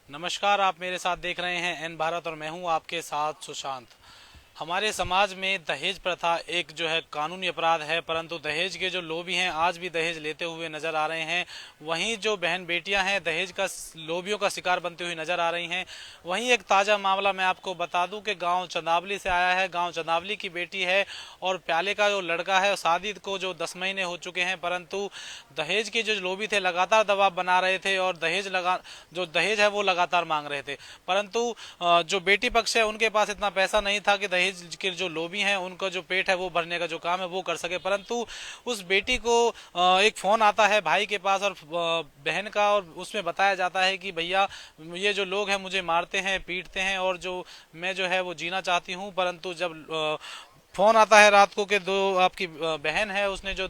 नमस्कार। आप मेरे साथ देख रहे हैं एन भारत और मैं हूं आपके साथ सुशांत। हमारे समाज में दहेज प्रथा एक जो है कानूनी अपराध है, परंतु दहेज के जो लोभी हैं आज भी दहेज लेते हुए नजर आ रहे हैं। वहीं जो बहन बेटियां हैं दहेज का लोभियों का शिकार बनती हुई नजर आ रही हैं। वहीं एक ताज़ा मामला मैं आपको बता दूं कि गांव चंदावली से आया है। गांव चंदावली की बेटी है और प्याले का जो लड़का है शादी को जो 10 महीने हो चुके हैं, परंतु दहेज के जो लोभी थे लगातार दबाव बना रहे थे और जो दहेज है वो लगातार मांग रहे थे। परंतु जो बेटी पक्ष है उनके पास इतना पैसा नहीं था कि दहेज के जो लोभी हैं उनका जो पेट है वो भरने का जो काम है वो कर सके। परंतु उस बेटी को एक फोन आता है भाई के पास और बहन का, और उसमें बताया जाता है कि भैया ये जो लोग हैं मुझे मारते हैं पीटते हैं और जो मैं जो है वो जीना चाहती हूँ। परंतु जब फोन आता है रात को कि दो आपकी बहन है उसने जो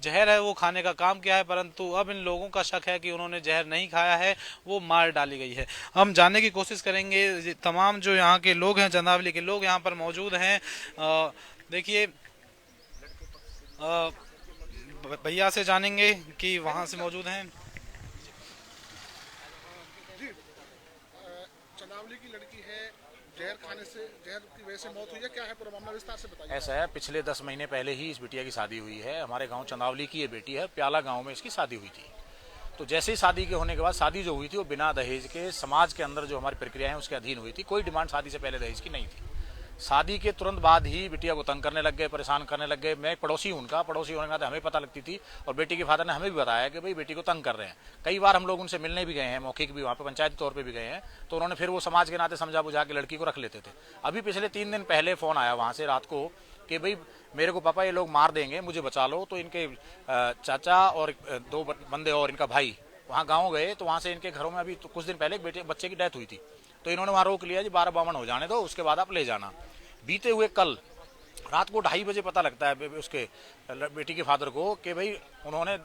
जहर है वो खाने का काम किया है, परंतु अब इन लोगों का शक है कि उन्होंने जहर नहीं खाया है, वो मार डाली गई है। हम जानने की कोशिश करेंगे। तमाम जो यहाँ के लोग हैं चंदावली के लोग यहाँ पर मौजूद हैं। देखिए, भैया से जानेंगे कि वहाँ से मौजूद हैं। जी चंदावली की लड़की है, जहर खाने से जहर की वजह से मौत हुई है, क्या है पूरा मामला विस्तार से बताइए। ऐसा है, पिछले 10 महीने पहले ही इस बिटिया की शादी हुई है। हमारे गांव चंदावली की ये बेटी है, प्याला गांव में इसकी शादी हुई थी। तो जैसे ही शादी के होने के बाद शादी जो हुई थी वो बिना दहेज के समाज के अंदर जो हमारी प्रक्रिया है उसके अधीन हुई थी। कोई डिमांड शादी से पहले दहेज की नहीं थी। शादी के तुरंत बाद ही बिटिया को तंग करने लग गए, परेशान करने लग गए। मैं एक पड़ोसी हूं उनका, पड़ोसी होने के नाते हमें पता लगती थी और बेटी के फादर ने हमें भी बताया कि भाई बेटी को तंग कर रहे हैं। कई बार हम लोग उनसे मिलने भी गए हैं, मौखिक भी, वहाँ पे पंचायती तौर पे भी गए हैं। तो उन्होंने फिर वो समाज के नाते समझा बुझा के लड़की को रख लेते थे। अभी पिछले 3 दिन पहले फोन आया वहाँ से रात को कि भाई मेरे को पापा ये लोग मार देंगे, मुझे बचा लो। तो इनके चाचा और 2 बंदे और इनका भाई वहाँ गाँव गए। तो वहाँ से इनके घरों में अभी तो कुछ दिन पहले एक बच्चे की डेथ हुई थी। तो इन्होंने वहाँ रोक लिया जी 12-52 हो जाने दो, उसके बाद आप ले जाना। बीते हुए कल रात को 2:30 बजे पता लगता है उसके बेटी के फादर को कि भाई उन्होंने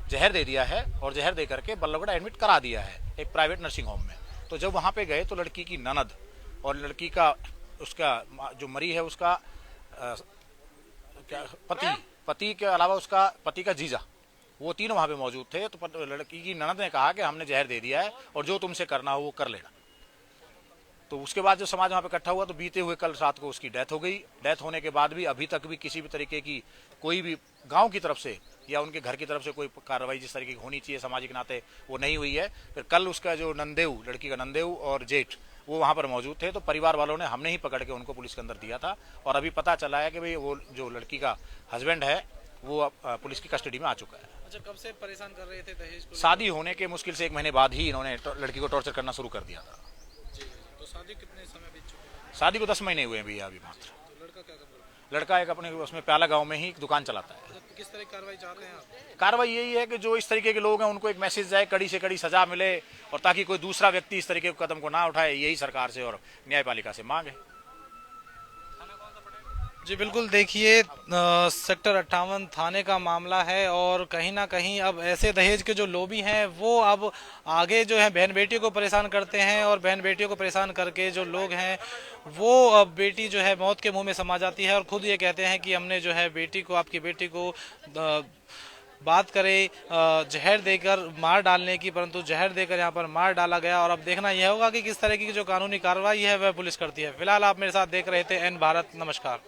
जहर दे दिया है और जहर दे करके बल्लभगढ़ एडमिट करा दिया है एक प्राइवेट नर्सिंग होम में। तो जब वहाँ पे गए तो लड़की की ननद और लड़की का उसका जो मरी है उसका क्या पति के अलावा उसका पति का जीजा, वो तीनों वहाँ पे मौजूद थे। तो लड़की की ननद ने कहा कि हमने जहर दे दिया है और जो तुमसे करना हो वो कर लेना। तो उसके बाद जो समाज वहाँ पे इकट्ठा हुआ तो बीते हुए कल रात को उसकी डेथ हो गई। डेथ होने के बाद भी अभी तक भी किसी भी तरीके की कोई भी गांव की तरफ से या उनके घर की तरफ से कोई कार्रवाई जिस तरीके की होनी चाहिए सामाजिक नाते वो नहीं हुई है। फिर कल उसका जो नंदेव, लड़की का नंदेव और जेठ, वो वहाँ पर मौजूद थे। तो परिवार वालों ने हमने ही पकड़ के उनको पुलिस के अंदर दिया था और अभी पता चला है कि भाई वो जो लड़की का हस्बैंड है वो पुलिस की कस्टडी में आ चुका है। अच्छा, कब से परेशान कर रहे थे दहेज को? शादी होने के मुश्किल से 1 महीने बाद ही इन्होंने लड़की को टॉर्चर करना शुरू कर दिया था। जी, तो शादी कितने समय बीत चुके हैं? शादी को 10 महीने हुए हैं भैया अभी मात्र। तो लड़का क्या कर रहा लड़का एक अपने उसमें प्याला गांव में ही दुकान चलाता है। है? तो किस तरह की कार्रवाई चाहते हैं आप? कार्रवाई यही है कि जो इस तरीके के लोग हैं उनको एक मैसेज जाए, कड़ी से कड़ी सजा मिले और ताकि कोई दूसरा व्यक्ति इस तरीके के कदम को ना उठाए, यही सरकार से और न्यायपालिका से मांग है। जी बिल्कुल, देखिए सेक्टर 58 थाने का मामला है और कहीं ना कहीं अब ऐसे दहेज के जो लोभी हैं वो अब आगे जो है बहन बेटियों को परेशान करते हैं और बहन बेटियों को परेशान करके जो लोग हैं वो अब बेटी जो है मौत के मुंह में समा जाती है और खुद ये कहते हैं कि हमने जो है बेटी को, आपकी बेटी को बात करें जहर देकर मार डालने की, परंतु जहर देकर यहाँ पर मार डाला गया। और अब देखना यह होगा कि किस तरह की जो कानूनी कार्रवाई है वह पुलिस करती है। फिलहाल आप मेरे साथ देख रहे थे एन भारत। नमस्कार।